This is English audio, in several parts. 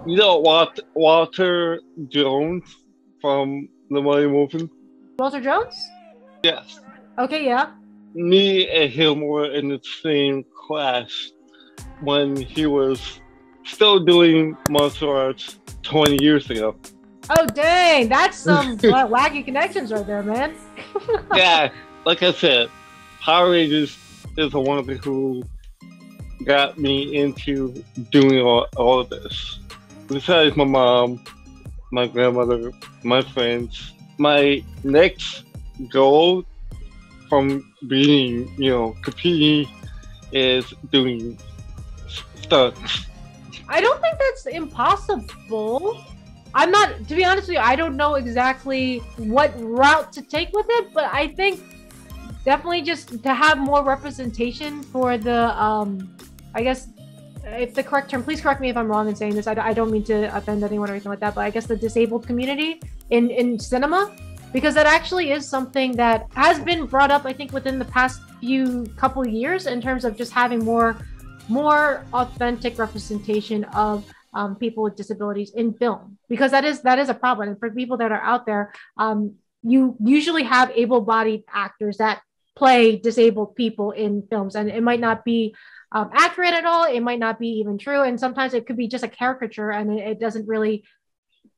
You know Walter Jones from the Mighty Morphin? Walter Jones? Yes. Okay, yeah. Me and him were in the same class when he was still doing martial arts 20 years ago. Oh, dang. That's some wacky connections right there, man. Yeah, like I said, Power Rangers is the one who got me into doing all of this. Besides my mom, my grandmother, my friends, my next goal from being, competing is doing stunts. I don't think that's impossible. I'm not, to be honest with you, I don't know exactly what route to take with it, but I think definitely just to have more representation for the, I guess, if the correct term, please correct me if I'm wrong in saying this. I don't mean to offend anyone or anything like that, but I guess the disabled community in cinema, because that actually is something that has been brought up, I think, within the past couple years in terms of just having more authentic representation of people with disabilities in film, because that is a problem. And for people that are out there, you usually have able-bodied actors that play disabled people in films, and it might not be accurate at all. It might not be even true, and sometimes it could be just a caricature, and it doesn't really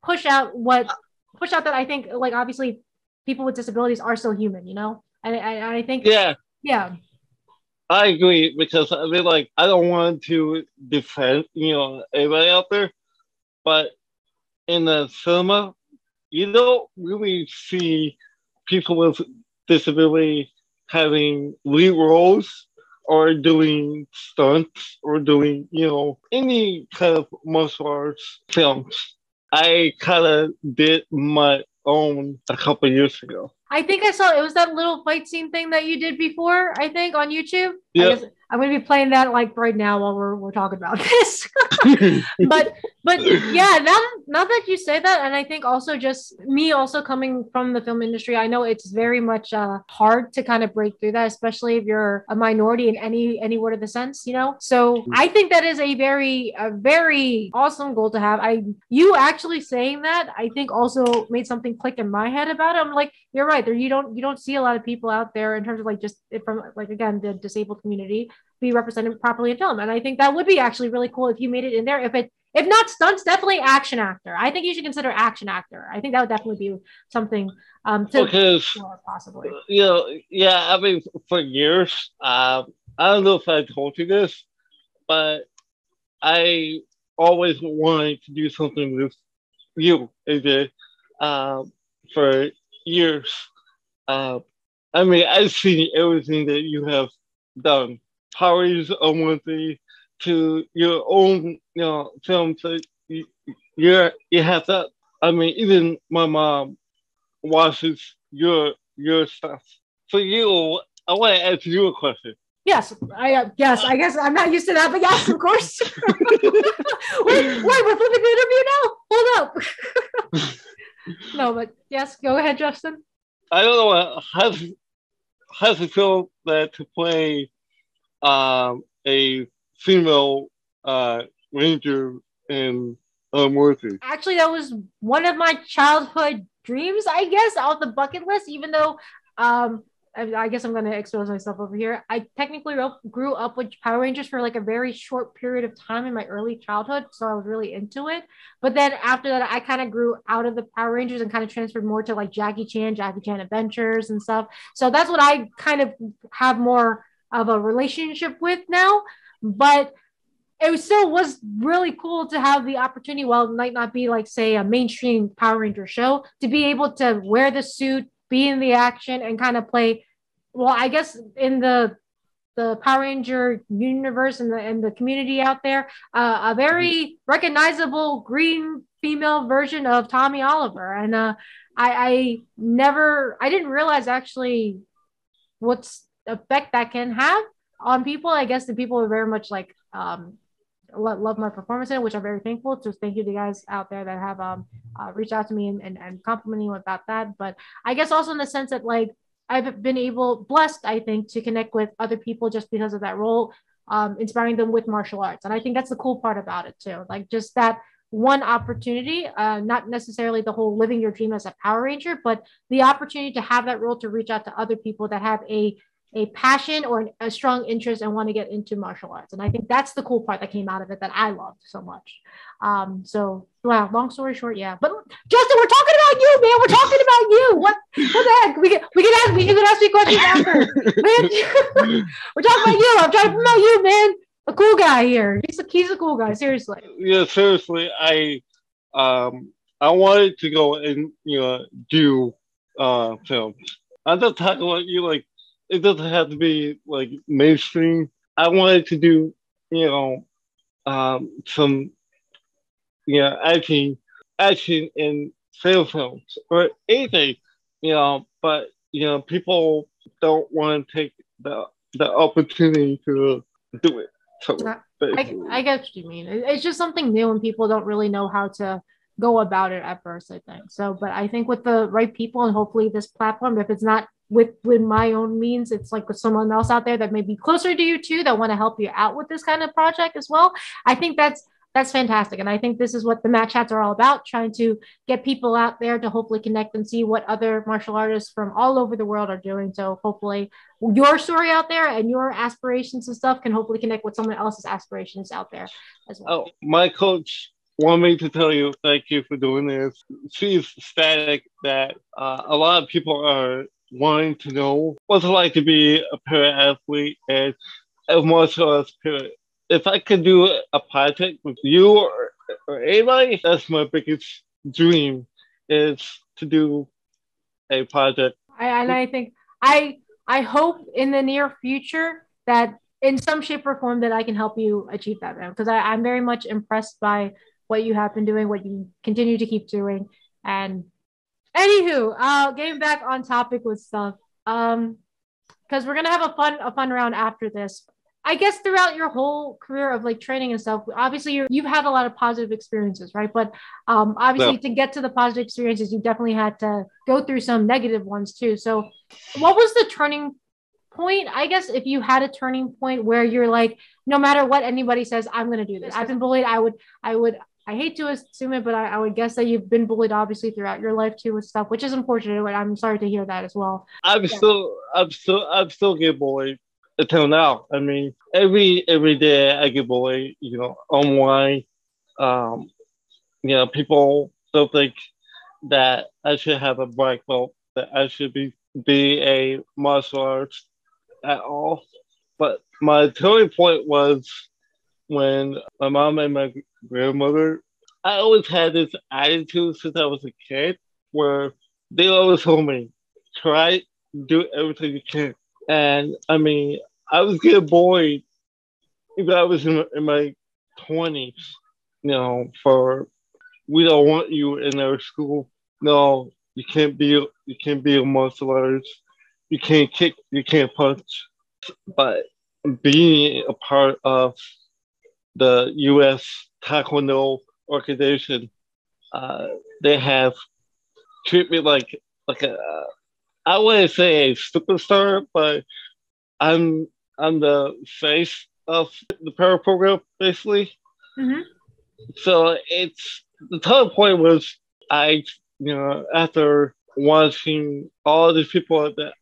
push out that. I think, like, obviously people with disabilities are still human, and I think yeah. I agree, because I mean, like, I don't want to defend, anybody out there, but in the cinema, you don't really see people with disability having lead roles or doing stunts or doing, any kind of martial arts films. I kind of did my own a couple of years ago. I think I saw it was that little fight scene thing that you did before, I think, on YouTube. Yep. I guess I'm going to be playing that like right now while we're talking about this. but yeah, now that you say that, and I think also just me also coming from the film industry, I know it's very much hard to kind of break through that, especially if you're a minority in any word of the sense, So I think that is a very awesome goal to have. You actually saying that, I think, also made something click in my head about it. I'm like, you're right. There, you don't see a lot of people out there in terms of like just from like, again, the disabled community be represented properly in film, and I think that would be actually really cool if you made it in there. If not stunts, definitely action actor. I think you should consider action actor. I think that would definitely be something possibly. Yeah. I mean, for years, I don't know if I told you this, but I always wanted to do something with you, AJ, for years. I mean, I've seen everything that you have done. Power Rangers on one thing to your own, films that you have that. I mean, even my mom watches your stuff. For you, I want to ask you a question. Yes, I guess I'm not used to that, but yes, of course. wait, we're flipping the interview now. Hold up. No, but yes, go ahead, Justin. I don't know how to feel that to play a female ranger in Unworthy. Actually, that was one of my childhood dreams, I guess, off the bucket list, even though I guess I'm going to expose myself over here. I technically grew up with Power Rangers for like a very short period of time in my early childhood, so I was really into it. But then after that, I kind of grew out of the Power Rangers and kind of transferred more to like Jackie Chan Adventures and stuff. So that's what I kind of have more of a relationship with now. But it still was really cool to have the opportunity, while it might not be like, say, a mainstream Power Ranger show, to be able to wear the suit, be in the action, and kind of play, well, I guess in the Power Ranger universe and the community out there, a very recognizable green female version of Tommy Oliver. And I didn't realize actually what's effect that can have on people. I guess the people are very much like love my performance in it, which I'm very thankful. So thank you to the guys out there that have reached out to me and complimenting me about that. But I guess also in the sense that, like, I've been blessed, I think, to connect with other people just because of that role, inspiring them with martial arts. And I think that's the cool part about it too. Like, just that one opportunity, not necessarily the whole living your dream as a Power Ranger, but the opportunity to have that role to reach out to other people that have a passion or a strong interest and want to get into martial arts. And I think that's the cool part that came out of it that I loved so much. So wow, long story short, yeah. But Justin, we're talking about you, man. We're talking about you. What the heck? You can ask me questions after. Man, we're talking about you. I'm trying to promote you, man. A cool guy here. He's a cool guy, seriously. Yeah, seriously. I wanted to go and do films. I'm just talking about you, like, it doesn't have to be like mainstream. I wanted to do, some, action in film films or anything, but people don't want to take the opportunity to do it. So I get what you mean. It's just something new and people don't really know how to go about it at first, I think. So, but I think with the right people and hopefully this platform, if it's not with my own means, it's like with someone else out there that may be closer to you too, that want to help you out with this kind of project as well. I think that's fantastic. And I think this is what the MATCHATs are all about, trying to get people out there to hopefully connect and see what other martial artists from all over the world are doing. So hopefully your story out there and your aspirations and stuff can hopefully connect with someone else's aspirations out there as well. Oh, my coach wanted me to tell you thank you for doing this. She's ecstatic that a lot of people are wanting to know what's it like to be a para-athlete and a martial arts parent. If I could do a project with you or anybody, that's my biggest dream, is to do a project. I think I hope in the near future that in some shape or form that I can help you achieve that, man. Because I'm very much impressed by what you have been doing, what you continue to keep doing. And anywho, getting back on topic with stuff. Because we're gonna have a fun round after this. I guess throughout your whole career of like training and stuff, obviously you've had a lot of positive experiences, right? But obviously to get to the positive experiences, you definitely had to go through some negative ones too. So what was the turning point? I guess if you had a turning point where you're like, no matter what anybody says, I'm going to do this. I've been bullied. I hate to assume it, but I would guess that you've been bullied obviously throughout your life too with stuff, which is unfortunate. I'm sorry to hear that as well. I'm still getting bullied until now. I mean, every day I get bullied, online. People don't think that I should have a black belt, that I should be a martial arts at all. But my turning point was when my mom and my grandmother, I always had this attitude since I was a kid where they always told me, try do everything you can. And I mean, I was getting bullied even I was in my 20s, for we don't want you in our school. No, you can't be a martial artist. You can't kick, you can't punch. But being a part of the US Taekwondo organization, they have treated me like a, I wouldn't say a superstar, but I'm the face of the para program basically. Mm-hmm. So it's the turning point was after watching all these people that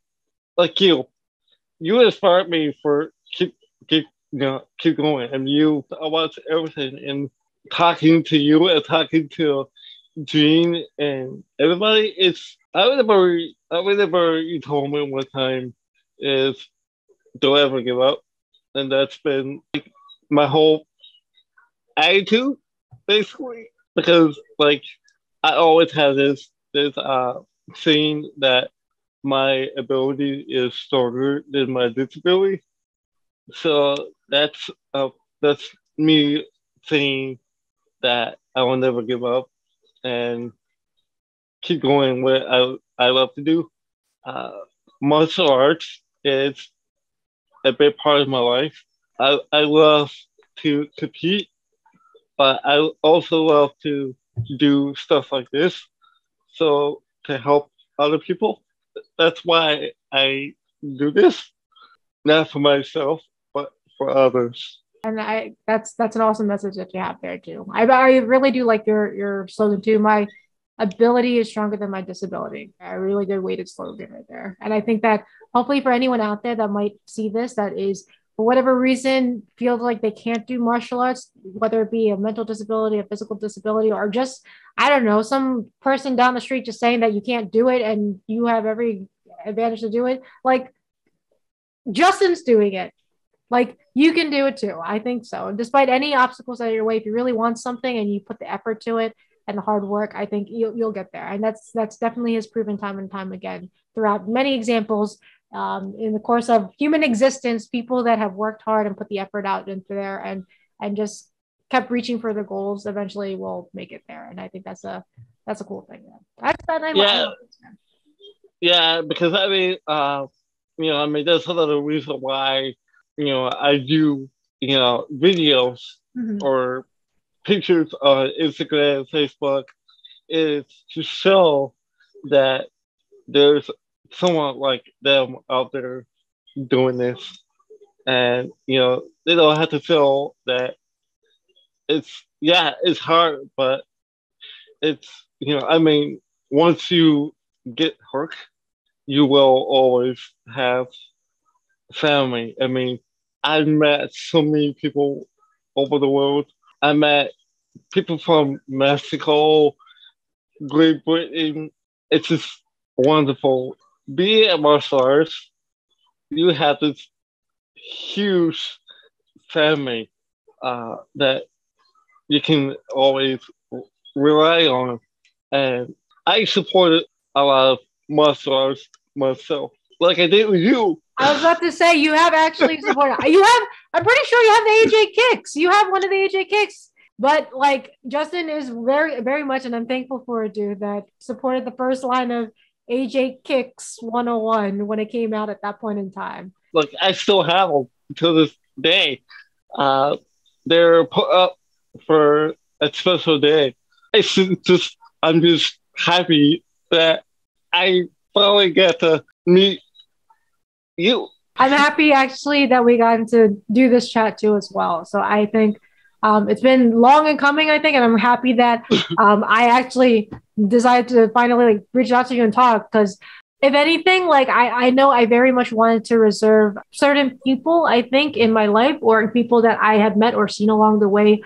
like you inspired me for keep going, and I watch everything and talking to you and talking to Gene and everybody. I remember you told me one time is don't ever give up, and that's been like my whole attitude basically, because like I always have this saying that my ability is stronger than my disability. So that's me saying that I will never give up and keep going what I love to do. Martial arts is a big part of my life. I love to compete, but I also love to do stuff like this. So to help other people, that's why I do this, not for myself, but for others. And that's an awesome message that you have there too. I really do like your slogan too. My ability is stronger than my disability. A really good weighted slogan right there. And I think that hopefully for anyone out there that might see this, that is for whatever reason feels like they can't do martial arts, whether it be a mental disability, a physical disability, or just, I don't know, some person down the street just saying that you can't do it and you have every advantage to do it. Like, Justin's doing it. Like, you can do it too. I think so. Despite any obstacles that are your way, if you really want something and you put the effort to it and the hard work, I think you'll get there. And that's definitely his proven time and time again throughout many examples in the course of human existence. People that have worked hard and put the effort out into there and just kept reaching for their goals eventually will make it there. And I think that's a cool thing. Yeah, because I mean, that's another reason why, I do, videos or pictures on Instagram, Facebook, is to show that there's someone like them out there doing this. And, they don't have to feel that it's hard, but it's, once you get hurt, you will always have family. I mean, I've met so many people over the world. I met people from Mexico, Great Britain. It's just wonderful. Being at martial arts, you have this huge family that you can always rely on. And I supported a lot of martial arts myself, like I did with you. I was about to say, you have actually supported. I'm pretty sure you have the AJKICKs. You have one of the AJKICKs. But like, Justin is very, very much, and I'm thankful for it, dude, that supported the first line of AJKICK101 when it came out at that point in time. Like, I still have them to this day. They're put up for a special day. I'm just happy that I finally get to meet you. I'm happy actually that we got to do this chat too as well. So I think it's been long in coming, I think, and I'm happy that I actually decided to finally reach out to you and talk, because if anything, I know I very much wanted to reserve certain people, I think, in my life, or people that I had met or seen along the way,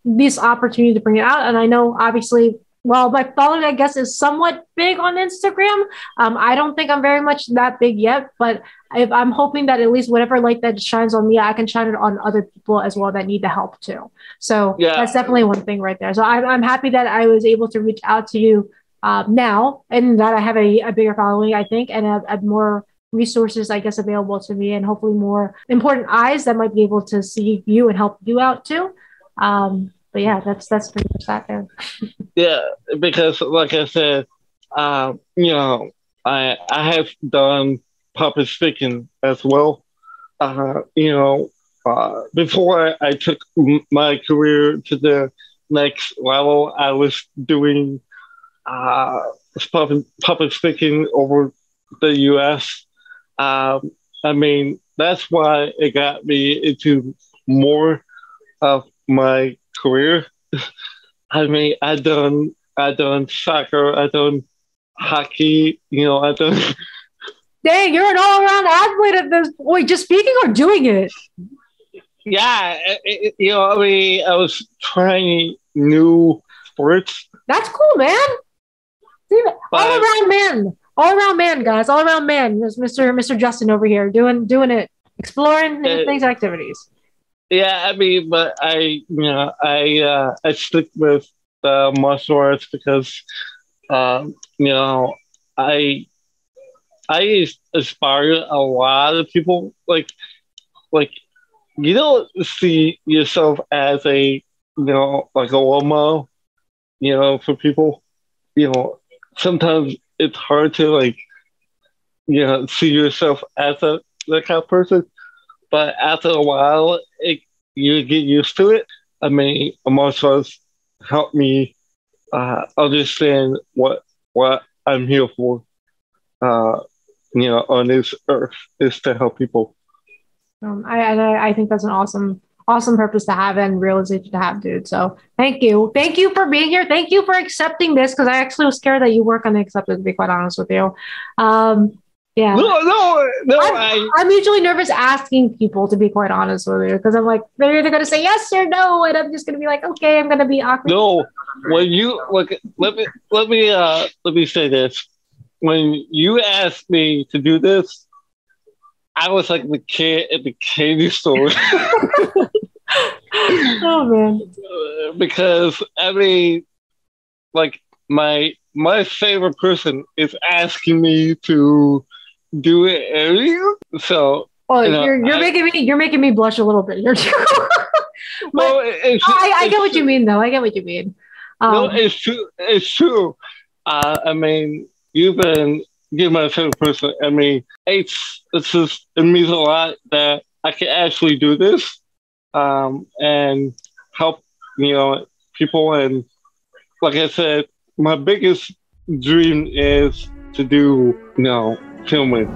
this opportunity to bring it out. And I know, obviously, well, my following, I guess, is somewhat big on Instagram. I don't think I'm very much that big yet, but I'm hoping that at least whatever light that shines on me, I can shine it on other people as well that need the help too. So that's definitely one thing right there. So I'm happy that I was able to reach out to you now, and that I have a bigger following, I think, and have more resources, I guess, available to me, and hopefully more important eyes that might be able to see you and help you out too. But yeah, that's pretty much that there. Yeah, because like I said, I have done public speaking as well. Before I took my career to the next level, I was doing public speaking over the US. That's why it got me into more of my career. I done soccer, I done hockey, I done. Dang, you're an all-around athlete at this point. Just speaking or doing it? Yeah, I was trying new sports. That's cool, man. All-around man, guys. All-around man. There's Mr. Justin over here doing it, exploring new things, activities. Yeah, but I stick with martial arts because, I inspire a lot of people. Like you don't see yourself as a role model, for people. Sometimes it's hard to see yourself as that kind of person. But after a while, you get used to it. Martial arts helped me understand what I'm here for. On this earth is to help people. I think that's an awesome awesome purpose to have and realization to have, dude. So thank you for being here. Thank you for accepting this, because I actually was scared that you weren't going to accept it, to be quite honest with you. Yeah. No. I'm usually nervous asking people, to be quite honest with you, because I'm like, they're either going to say yes or no, and I'm just going to be like, okay, I'm going to be awkward. No, when you look, let me say this. When you asked me to do this, I was like the kid at the candy store. Oh man! Because I mean, like my favorite person is asking me to do it earlier. So, you're making me blush a little bit here too. Well, I get what you mean, though. I get what you mean. No, it's true. It's true. I mean, you've been my favorite person. I mean, it means a lot that I can actually do this, and help, people. And like I said, my biggest dream is to do, filming.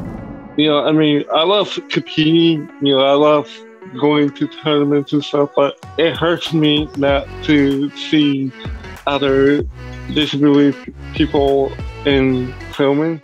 I mean, I love competing. I love going to tournaments and stuff, but it hurts me not to see other disability people in filming.